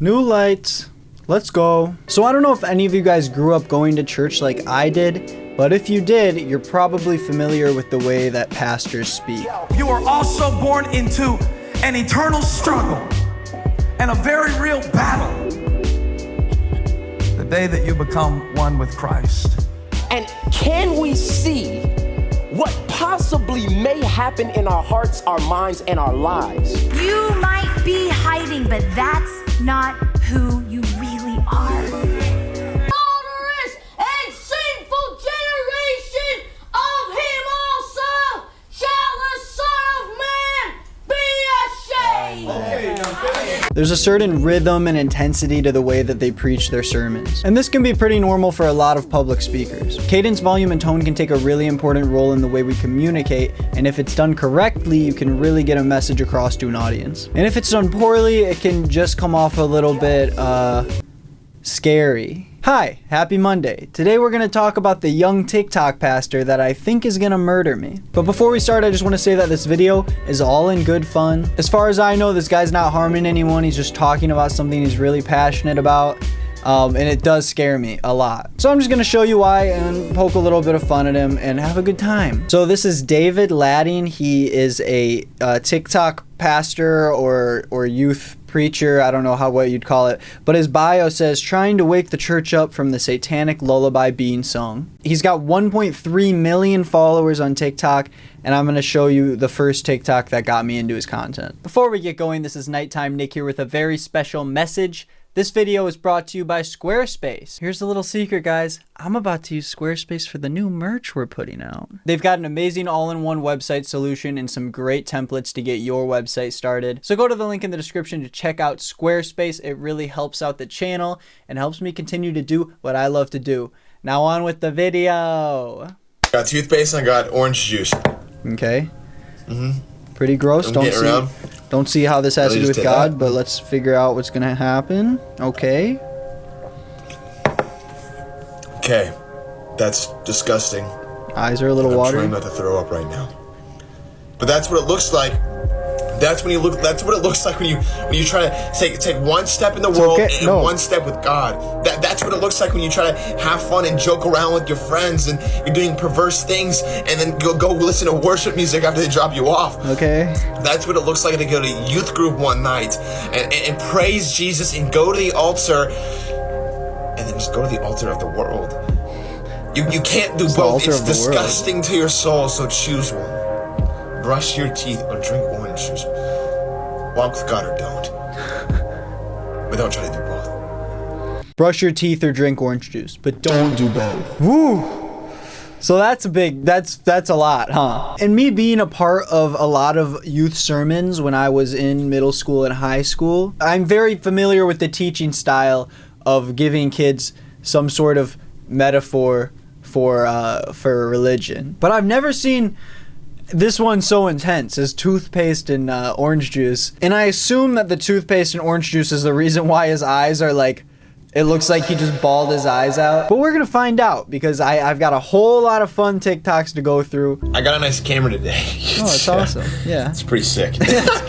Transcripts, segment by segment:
New lights. Let's go. So I don't know if any of you guys grew up going to church like I did, but if you did, you're probably familiar with the way that pastors speak. You are also born into an eternal struggle and a very real battle. The day that you become one with Christ. And can we see what possibly may happen in our hearts, our minds, and our lives? You might be hiding, but that's not who you really are. Murderous and sinful generation, of him also shall the Son of Man be ashamed. There's a certain rhythm and intensity to the way that they preach their sermons. And this can be pretty normal for a lot of public speakers. Cadence, volume, and tone can take a really important role in the way we communicate, and if it's done correctly, you can really get a message across to an audience. And if it's done poorly, it can just come off a little bit, scary. Hi, happy Monday. Today we're gonna talk about the young TikTok pastor that I think is gonna murder me. But before we start, I just wanna say that this video is all in good fun. As far as I know, this guy's not harming anyone. He's just talking about something he's really passionate about. And it does scare me a lot. So I'm just gonna show you why and poke a little bit of fun at him and have a good time. So this is David Ladding. He is a TikTok pastor or youth preacher. I don't know what you'd call it, but his bio says trying to wake the church up from the satanic lullaby being sung. He's got 1.3 million followers on TikTok, and I'm going to show you the first TikTok that got me into his content. Before we get going, this is Nighttime Nick here with a very special message. This video is brought to you by Squarespace. Here's a little secret, guys. I'm about to use Squarespace for the new merch we're putting out. They've got an amazing all-in-one website solution and some great templates to get your website started. So go to the link in the description to check out Squarespace. It really helps out the channel and helps me continue to do what I love to do. Now on with the video. Got toothpaste and I got orange juice. Okay. Pretty gross. Don't see how this has to do with God, but let's figure out what's gonna happen. Okay. Okay, that's disgusting. Eyes are a little watery. I'm trying not to throw up right now. But that's what it looks like. That's what it looks like when you try to take one step in the world and one step with God. That's what it looks like when you try to have fun and joke around with your friends and you're doing perverse things and then go listen to worship music after they drop you off. Okay. That's what it looks like to go to youth group one night and praise Jesus and go to the altar and then just go to the altar of the world. You can't do both. It's disgusting to your soul, so choose one. Brush your teeth or drink orange juice. Walk with God or don't. But don't try to do both. Brush your teeth or drink orange juice, but don't do both. Woo! So that's a lot, huh? And me being a part of a lot of youth sermons when I was in middle school and high school, I'm very familiar with the teaching style of giving kids some sort of metaphor for religion. But I've never seen this one's so intense as toothpaste and orange juice. And I assume that the toothpaste and orange juice is the reason why his eyes are like, it looks like he just bawled his eyes out. But we're gonna find out because I've got a whole lot of fun TikToks to go through. I got a nice camera today. Oh, it's awesome. Yeah. It's pretty sick.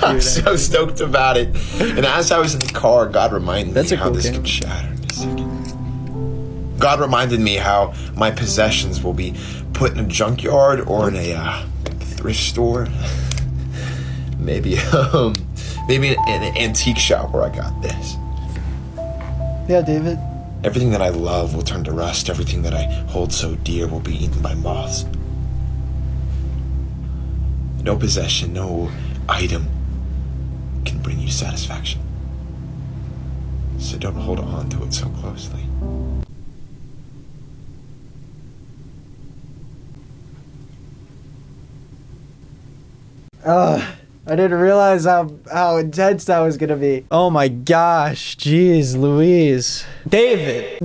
I'm so stoked about it. And as I was in the car, God reminded me how this could shatter in a second. God reminded me how my possessions will be put in a junkyard or in a thrift store, maybe an antique shop where I got this. Yeah, David. Everything that I love will turn to rust. Everything that I hold so dear will be eaten by moths. No possession, no item can bring you satisfaction. So don't hold on to it so closely. I didn't realize how intense that was gonna be. Oh my gosh, jeez Louise. David,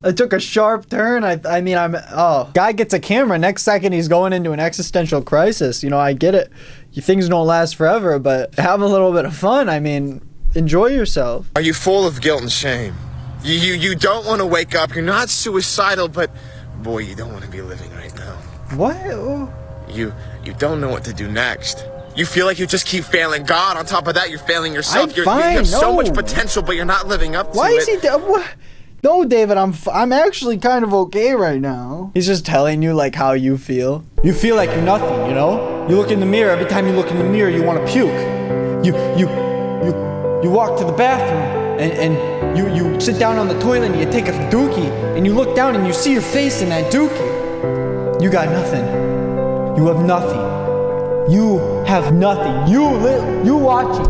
I took a sharp turn. Guy gets a camera, next second he's going into an existential crisis. You know, I get it. Things don't last forever, but have a little bit of fun. I mean, enjoy yourself. Are you full of guilt and shame? You don't want to wake up. You're not suicidal, but boy, you don't want to be living right now. What? You don't know what to do next. You feel like you just keep failing God. On top of that, you're failing yourself. You fine, have so no. much potential, but you're not living up to it. Why is he? No, David, I'm actually kind of okay right now. He's just telling you like how you feel. You feel like you're nothing, you know? You look in the mirror. Every time you look in the mirror, you want to puke. You walk to the bathroom and you sit down on the toilet and you take a dookie and you look down and you see your face in that dookie. You got nothing. You have nothing. You have nothing. You watching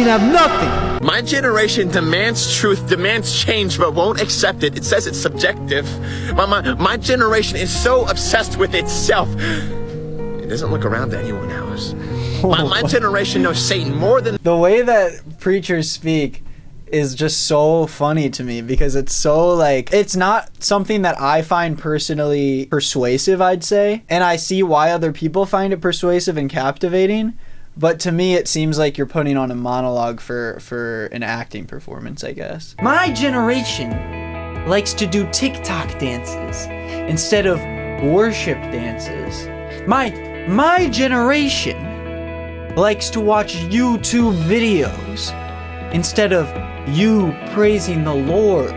have nothing. My generation demands truth, demands change, but won't accept it. It says it's subjective. My generation is so obsessed with itself. It doesn't look around to anyone else. My generation knows Satan more than... The way that preachers speak is just so funny to me because it's so like, it's not something that I find personally persuasive, I'd say. And I see why other people find it persuasive and captivating. But to me, it seems like you're putting on a monologue for an acting performance, I guess. My generation likes to do TikTok dances instead of worship dances. My generation likes to watch YouTube videos instead of you praising the Lord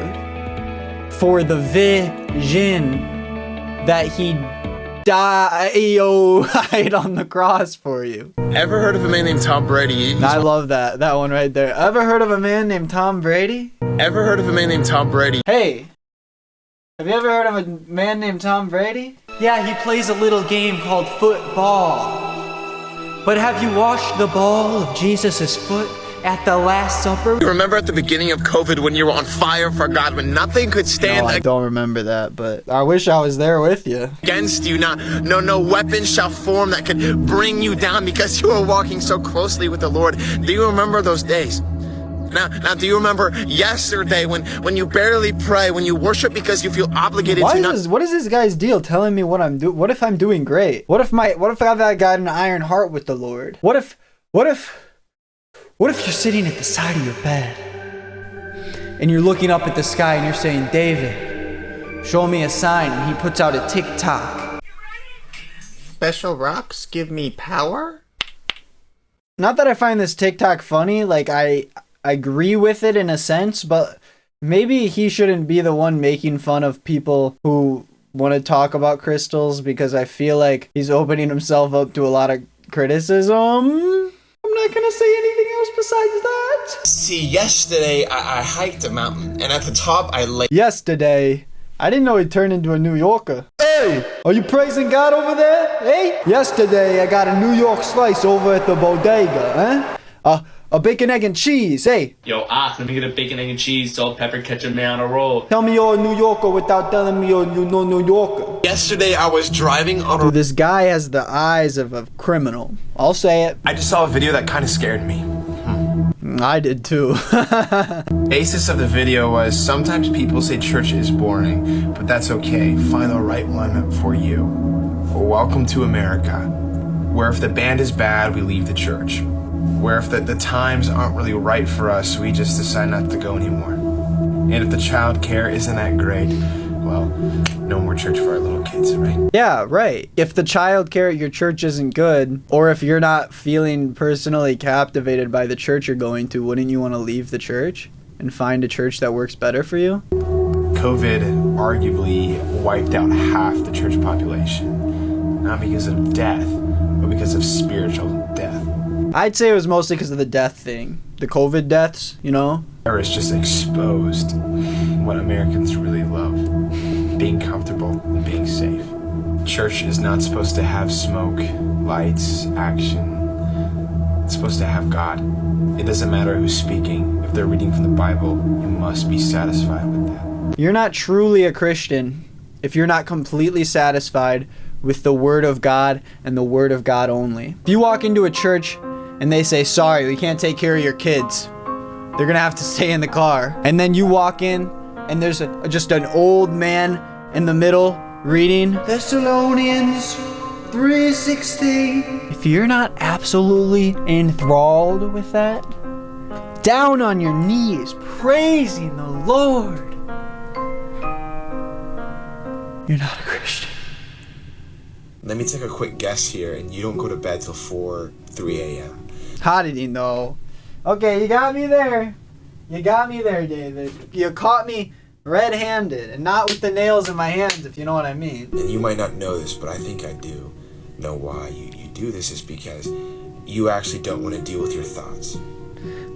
for the vision that he died on the cross for you. Ever heard of a man named Tom Brady? I love that one right there. Ever heard of a man named Tom Brady? Ever heard of a man named Tom Brady? Hey, have you ever heard of a man named Tom Brady? Yeah, he plays a little game called football. But have you washed the ball of Jesus' foot at the Last Supper? You remember at the beginning of COVID when you were on fire for God, when nothing could stand No, I don't remember that, but I wish I was there with you. against you? No weapon shall form that could bring you down because you were walking so closely with the Lord. Do you remember those days? Now, do you remember yesterday when you barely pray, when you worship because you feel obligated What to is this guy's deal telling me what I'm doing? What if I'm doing great? What if I got an iron heart with the Lord? What if you're sitting at the side of your bed and you're looking up at the sky and you're saying, David, show me a sign, and he puts out a TikTok. Special rocks give me power? Not that I find this TikTok funny, like I agree with it in a sense, but maybe he shouldn't be the one making fun of people who want to talk about crystals, because I feel like he's opening himself up to a lot of criticism. I'm not gonna say anything else besides that. See, yesterday I hiked a mountain, and at the top I lay. Yesterday, I didn't know he turned into a New Yorker. Hey, are you praising God over there? Hey? Yesterday, I got a New York slice over at the bodega, huh? A bacon, egg, and cheese, hey. Yo, let me get a bacon, egg, and cheese, salt, pepper, ketchup, mayo on a roll. Tell me you're a New Yorker without telling me you're no New Yorker. Yesterday I was driving on a... Dude, this guy has the eyes of a criminal. I'll say it. I just saw a video that kind of scared me. I did too. Basis of the video was, sometimes people say church is boring, but that's okay. Find the right one for you. Well, welcome to America, where if the band is bad, we leave the church. Where if the times aren't really right for us, we just decide not to go anymore. And if the child care isn't that great, well, no more church for our little kids, right? Yeah, right. If the child care at your church isn't good, or if you're not feeling personally captivated by the church you're going to, wouldn't you want to leave the church and find a church that works better for you? COVID arguably wiped out half the church population. Not because of death, but because of spiritual death. I'd say it was mostly because of the death thing. The COVID deaths, you know? Virus just exposed what Americans really love. Being comfortable and being safe. Church is not supposed to have smoke, lights, action. It's supposed to have God. It doesn't matter who's speaking. If they're reading from the Bible, you must be satisfied with that. You're not truly a Christian if you're not completely satisfied with the Word of God and the Word of God only. If you walk into a church and they say, sorry, we can't take care of your kids, they're gonna have to stay in the car. And then you walk in and there's just an old man in the middle reading Thessalonians 3:16. If you're not absolutely enthralled with that, down on your knees, praising the Lord, you're not a Christian. Let me take a quick guess here, and you don't go to bed till 3 a.m. How did he know? Okay, you got me there. You got me there, David. You caught me red-handed, and not with the nails in my hands, if you know what I mean. And you might not know this, but I think I do know why you do this is because you actually don't want to deal with your thoughts.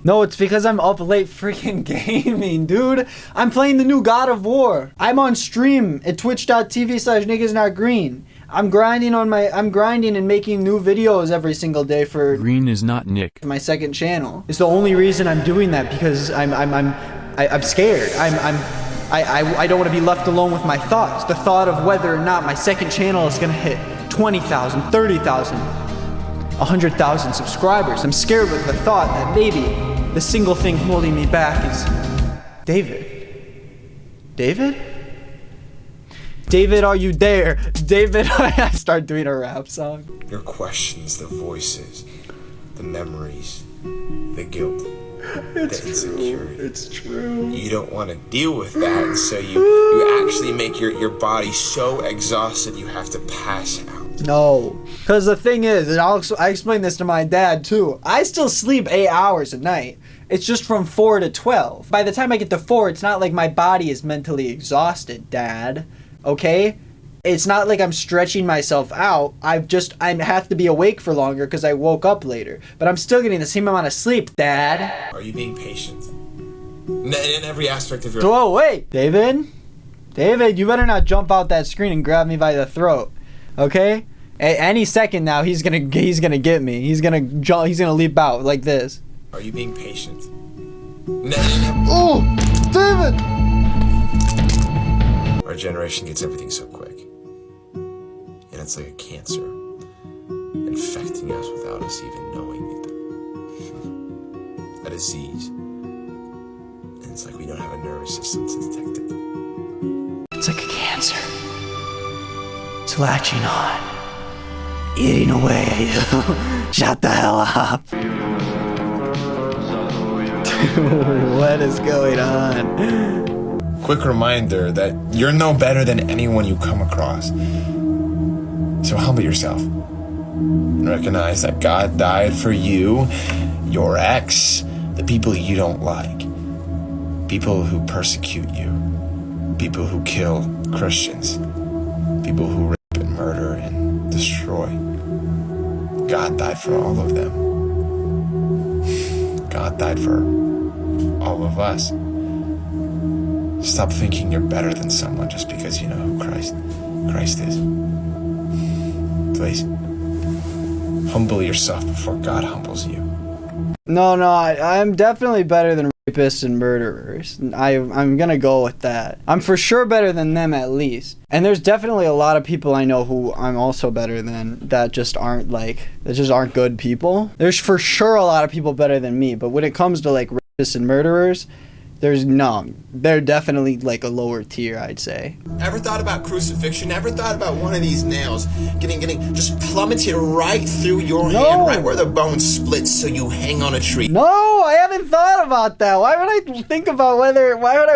No, it's because I'm up late freaking gaming, dude. I'm playing the new God of War. I'm on stream at twitch.tv/nickisnotgreen. I'm grinding and making new videos every single day for Green is not Nick. my second channel. It's the only reason I'm doing that, because I'm scared. I don't want to be left alone with my thoughts. The thought of whether or not my second channel is gonna hit 20,000, 30,000, 100,000 subscribers. I'm scared with the thought that maybe the single thing holding me back is David. David? David, are you there? David, I start doing a rap song. Your questions, the voices, the memories, the guilt, the insecurity. It's true. You don't want to deal with that, and so you actually make your body so exhausted you have to pass out. No, because the thing is, and I explained this to my dad too, I still sleep 8 hours a night. It's just from 4 to 12. By the time I get to 4, it's not like my body is mentally exhausted, Dad. Okay? It's not like I'm stretching myself out. I have to be awake for longer because I woke up later. But I'm still getting the same amount of sleep, Dad. Are you being patient? In every aspect of your life. Whoa, wait, David? David, you better not jump out that screen and grab me by the throat. Okay? Any second now, he's gonna get me. He's gonna leap out like this. Are you being patient? Oh, David! Our generation gets everything so quick. And it's like a cancer, infecting us without us even knowing it. A disease. And it's like we don't have a nervous system to detect it. It's like a cancer. It's latching on. Eating away at you. Shut the hell up. What is going on? Quick reminder that you're no better than anyone you come across. So humble yourself. And recognize that God died for you, your ex, the people you don't like, people who persecute you, people who kill Christians, people who rape and murder and destroy. God died for all of them. God died for all of us. Stop thinking you're better than someone just because you know who Christ is. Please. Humble yourself before God humbles you. No, I'm definitely better than rapists and murderers. I'm gonna go with that. I'm for sure better than them at least. And there's definitely a lot of people I know who I'm also better than that just aren't good people. There's for sure a lot of people better than me, but when it comes to like rapists and murderers, there's none. They're definitely like a lower tier, I'd say. Ever thought about crucifixion? Ever thought about one of these nails getting just plummeted right through your hand, right where the bone splits so you hang on a tree? No, I haven't thought about that. Why would I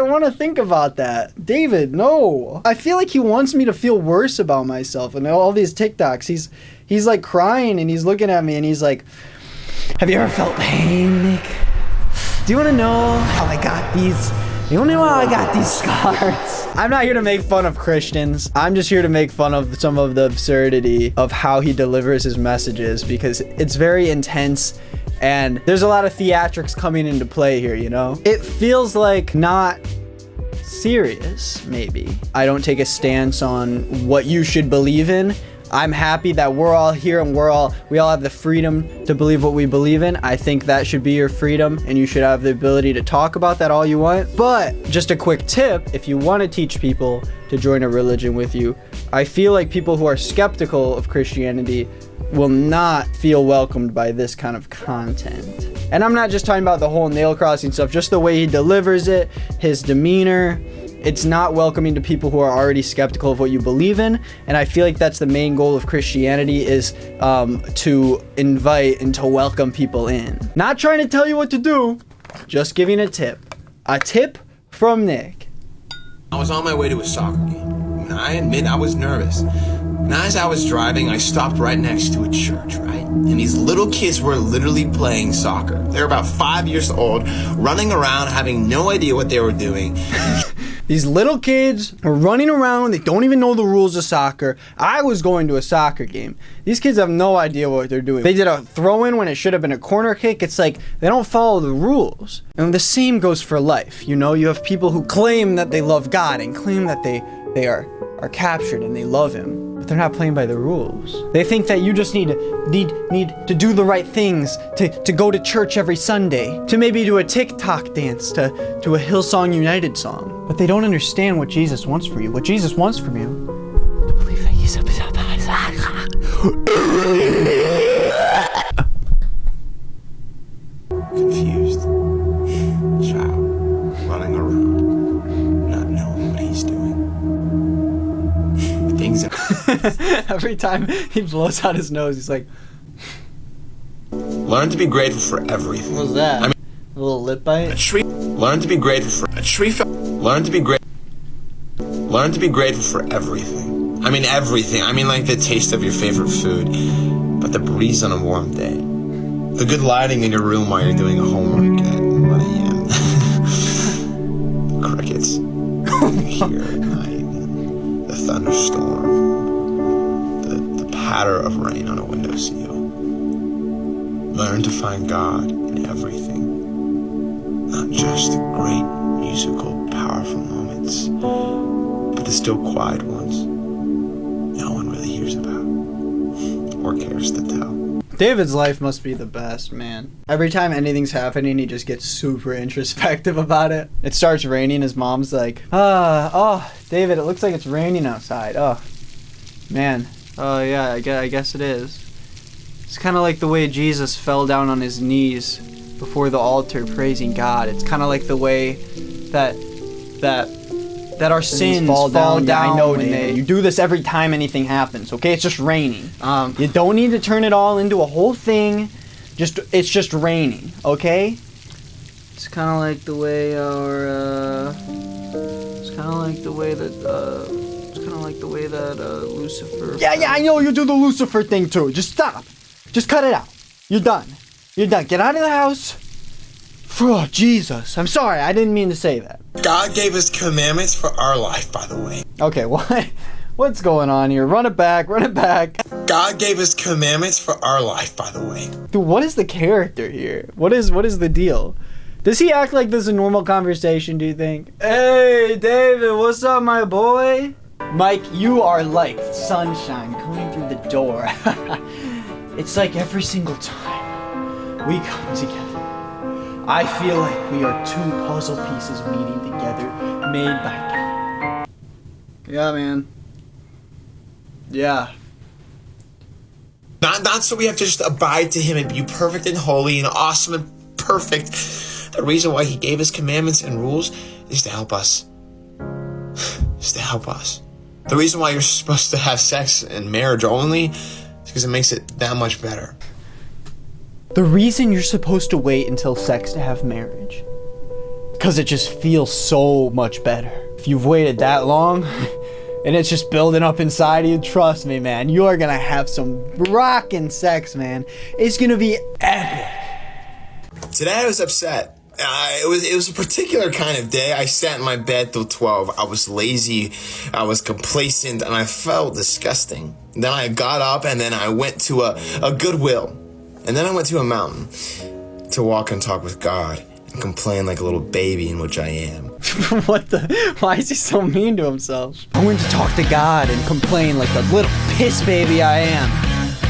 want to think about that? David, no. I feel like he wants me to feel worse about myself. And all these TikToks, he's like crying and he's looking at me and he's like, have you ever felt pain, Nick? Do you want to know how I got these? You want to know how I got these scars? I'm not here to make fun of Christians. I'm just here to make fun of some of the absurdity of how he delivers his messages, because it's very intense and there's a lot of theatrics coming into play here, you know? It feels like not serious, maybe. I don't take a stance on what you should believe in. I'm happy that we're all here and we all have the freedom to believe what we believe in. I think that should be your freedom and you should have the ability to talk about that all you want. But just a quick tip, if you want to teach people to join a religion with you, I feel like people who are skeptical of Christianity will not feel welcomed by this kind of content. And I'm not just talking about the whole nail crossing stuff, just the way he delivers it, his demeanor. It's not welcoming to people who are already skeptical of what you believe in. And I feel like that's the main goal of Christianity, is to invite and to welcome people in. Not trying to tell you what to do, just giving a tip. A tip from Nick. I was on my way to a soccer game, and I admit I was nervous. And as I was driving, I stopped right next to a church, right? And these little kids were literally playing soccer. They were about 5 years old, running around, having no idea what they were doing. These little kids are running around. They don't even know the rules of soccer. I was going to a soccer game. These kids have no idea what they're doing. They did a throw-in when it should have been a corner kick. It's like they don't follow the rules. And the same goes for life. You know, you have people who claim that they love God and claim that they are captured and they love Him, but they're not playing by the rules. They think that you just need to do the right things, to go to church every Sunday, to maybe do a TikTok dance, to a Hillsong United song. But they don't understand what Jesus wants for you. What Jesus wants from you, to believe that He's confused child running around, not knowing what he's doing. Things Every time he blows out his nose, he's like, learn to be grateful for everything. what was that? I mean, a little lip bite? learn to be grateful for a tree. Learn to be grateful for everything. I mean everything. I mean like the taste of your favorite food, but the breeze on a warm day, the good lighting in your room while you're doing homework at 1 a.m. The crickets here at night, the thunderstorm, the patter of rain on a windowsill. Learn to find God in everything, not just the great musical, powerful moments, but the still quiet ones no one really hears about or cares to tell. David's life must be the best, man. Every time anything's happening, he just gets super introspective about it. It starts raining, his mom's like, oh, David, it looks like it's raining outside. Oh, man. Oh, yeah, I guess it is. It's kind of like the way Jesus fell down on his knees before the altar praising God. It's kind of like the way that our sins fall down. Yeah, I know, David. You do this every time anything happens, okay? It's just raining. You don't need to turn it all into a whole thing. It's just raining, okay? It's kind of like the way Lucifer. Yeah, I know you do the Lucifer thing too. Just stop. Just cut it out. You're done. Get out of the house. Oh, Jesus. I'm sorry. I didn't mean to say that. God gave us commandments for our life, by the way. Okay, what? What's going on here? Run it back. God gave us commandments for our life, by the way. Dude, what is the character here? What is the deal? Does he act like this is a normal conversation, do you think? Hey, David, what's up, my boy? Mike, you are like sunshine coming through the door. It's like every single time we come together, I feel like we are two puzzle pieces meeting together, made by God. Yeah, man. Yeah. Not so we have to just abide to Him and be perfect and holy and awesome and perfect. The reason why He gave us commandments and rules is to help us. The reason why you're supposed to have sex and marriage only is because it makes it that much better. The reason you're supposed to wait until sex to have marriage, because it just feels so much better. If you've waited that long, and it's just building up inside of you, trust me, man, you are gonna have some rockin' sex, man. It's gonna be epic. Today I was upset. It was a particular kind of day. I sat in my bed till 12. I was lazy, I was complacent, and I felt disgusting. Then I got up and then I went to a Goodwill. And then I went to a mountain to walk and talk with God and complain like a little baby, in which I am. Why is he so mean to himself? I went to talk to God and complain like the little piss baby I am.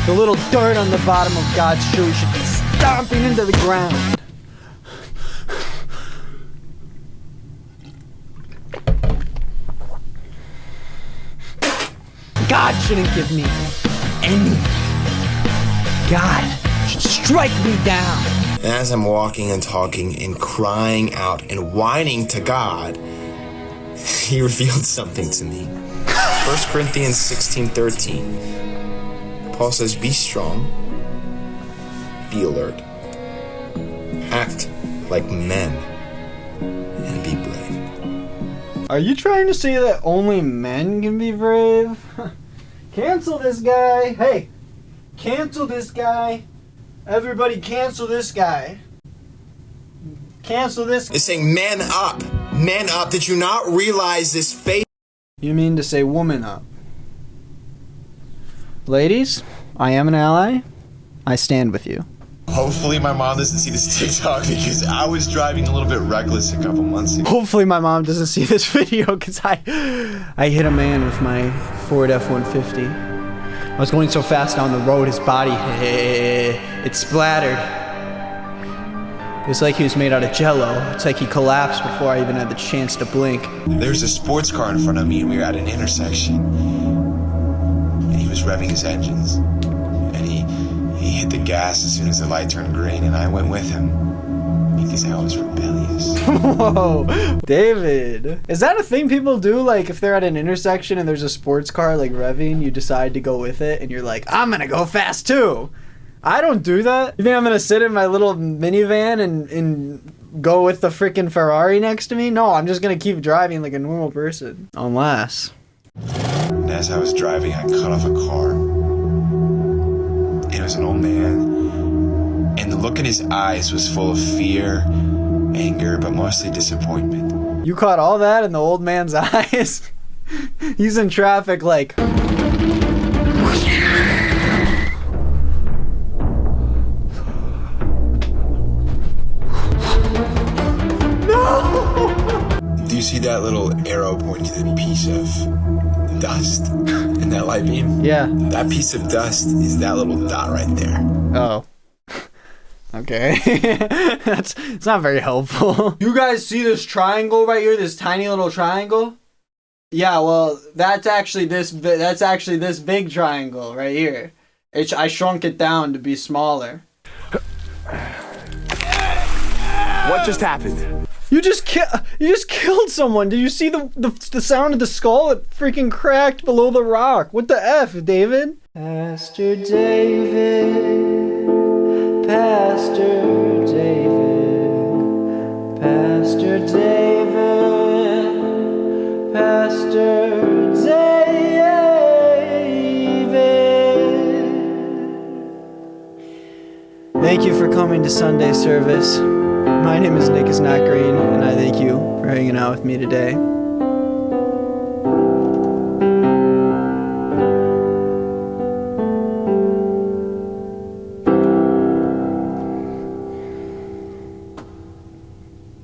The little dirt on the bottom of God's shoe should be stomping into the ground. God shouldn't give me anything. God should strike me down. And as I'm walking and talking and crying out and whining to God, He revealed something to me. 1 Corinthians 16:13. Paul says, be strong, be alert, act like men, and be brave. Are you trying to say that only men can be brave? Cancel this guy. Hey, cancel this guy. Everybody cancel this guy. Cancel this. It's saying man up. Man up. Did you not realize this face? You mean to say woman up? Ladies, I am an ally. I stand with you. Hopefully my mom doesn't see this TikTok because I was driving a little bit reckless a couple months ago. Hopefully my mom doesn't see this video because I hit a man with my Ford F-150. I was going so fast down the road, his body, it splattered. It was like he was made out of jello. It's like he collapsed before I even had the chance to blink. There's a sports car in front of me and we were at an intersection. And he was revving his engines. And he hit the gas as soon as the light turned green and I went with him. Because I was rebellious. Whoa, David. Is that a thing people do? Like if they're at an intersection and there's a sports car like revving, you decide to go with it and you're like, I'm gonna go fast too. I don't do that. You think I'm gonna sit in my little minivan and go with the freaking Ferrari next to me? No, I'm just gonna keep driving like a normal person. Unless. And as I was driving, I cut off a car. And it was an old man. And the look in his eyes was full of fear, anger, but mostly disappointment. You caught all that in the old man's eyes? He's in traffic like... Do you see that little arrow pointing to the piece of dust in that light beam? Yeah. That piece of dust is that little dot right there. Oh. Okay. It's not very helpful. You guys see this triangle right here? This tiny little triangle? Yeah, well, that's actually this big triangle right here. I shrunk it down to be smaller. What just happened? You just killed someone. Did you see the sound of the skull? It freaking cracked below the rock. What the F, David? Pastor David, Pastor David, Pastor David, Pastor David. Thank you for coming to Sunday service. My name is nickisnotgreen, and I thank you for hanging out with me today.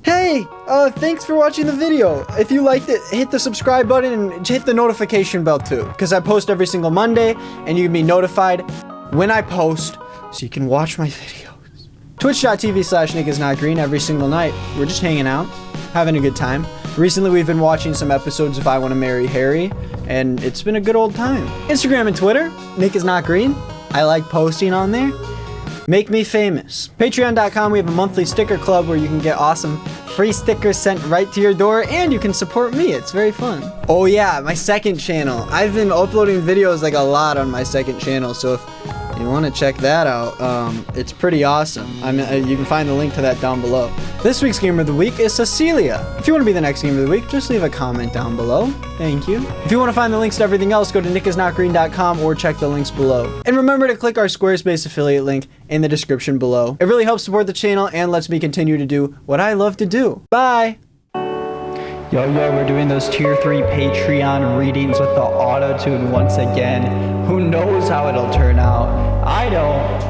Hey, thanks for watching the video. If you liked it, hit the subscribe button and hit the notification bell too, because I post every single Monday, and you can be notified when I post, so you can watch my videos. Twitch.tv/nickisnotgreen every single night. We're just hanging out, having a good time. Recently, we've been watching some episodes of I Want to Marry Harry, and it's been a good old time. Instagram and Twitter, nickisnotgreen. I like posting on there. Make me famous. Patreon.com, we have a monthly sticker club where you can get awesome free stickers sent right to your door, and you can support me. It's very fun. Oh yeah, my second channel. I've been uploading videos like a lot on my second channel, so if you want to check that out, it's pretty awesome. You can find the link to that down below. This week's Gamer of the Week is Cecilia. If you want to be the next Gamer of the Week, just leave a comment down below. Thank you. If you want to find the links to everything else, go to nickisnotgreen.com or check the links below. And remember to click our Squarespace affiliate link in the description below. It really helps support the channel and lets me continue to do what I love to do. Bye! Yo, we're doing those tier 3 Patreon readings with the auto-tune once again. Who knows how it'll turn out? I don't.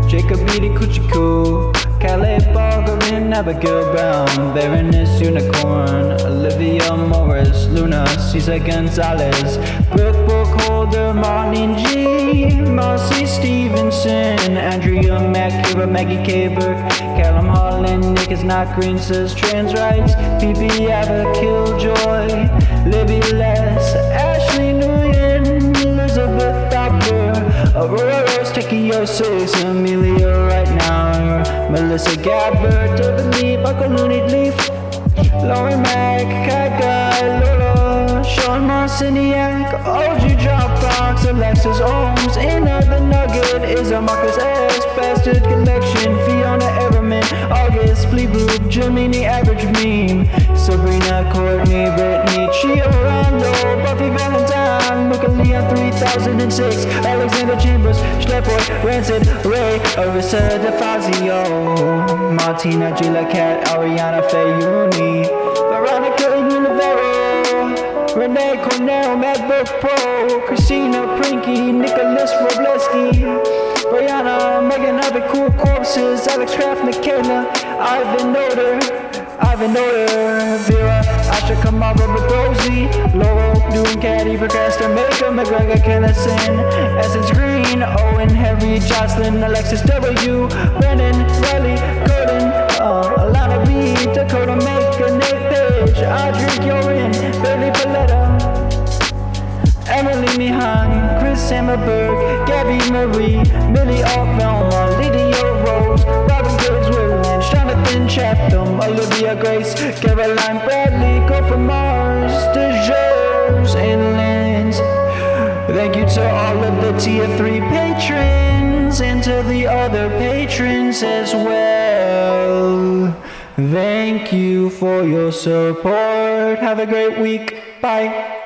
Jacob eating Kuchiku, Calais Bargarin, Abigail Brown, Baroness Unicorn, Olivia Morris, Luna, Cesar Gonzalez, Brooke Bookholder, Martin G, Marcy Stevenson, Andrea McKira, Maggie K. Burke, Callum Holland, Nick is not green, says trans rights, PB Ava, Killjoy, Libby Les, Ashley Nguyen, Elizabeth Thacker, Aurora Rose, Tikiosis, Amelia right now, Melissa Gabbard, Tiffany, Buckalooney Leaf, Lauren Mack, Cat Guy, Lola, Sean Marciniak, OG Dropbox, Alexis Ohms, Inna the Nugget, Isa Marcus S, Bastard Collection, Fiona Everman, August, Bleeboop, Jiminy Average Meme, Sabrina, Courtney, Brittany, Chio Rando, Buffy Valentine, Luca Leon. in 3006. Alexander Chambers, Schlepboy, Rancid, Ray, Arissa DeFazio, Martina, Gila Cat, Ariana Fayuni, Veronica Univero, Renee Cornell, MacBook Pro, Christina Prinky, Nicholas Robleski, Brianna, Megan, Other Cool Corpses, Alex Kraft, Michaela, Ivan Noder, Vera, Asha Kamara, Rosie, Laurel, Doing Caddy, Procrastinator, McGregor, Kennison, Essence Green, Owen, Henry, Jocelyn, Alexis W, Brennan, Riley, Gordon, Alana B, Dakota Maker, Nate Page, Audrey Yorin, Bailey Paletta, Emily Mihan, Chris Hammerberg, Gabby Marie, Millie Altvelma, Lydia Rose, Robin Graves Williams, Jonathan Chatham, Olivia Grace, Caroline Bradley, Go from Mars, DeJears, and Lance. Thank you to all of the tier 3 patrons and to the other patrons as well. Thank you for your support. Have a great week. Bye.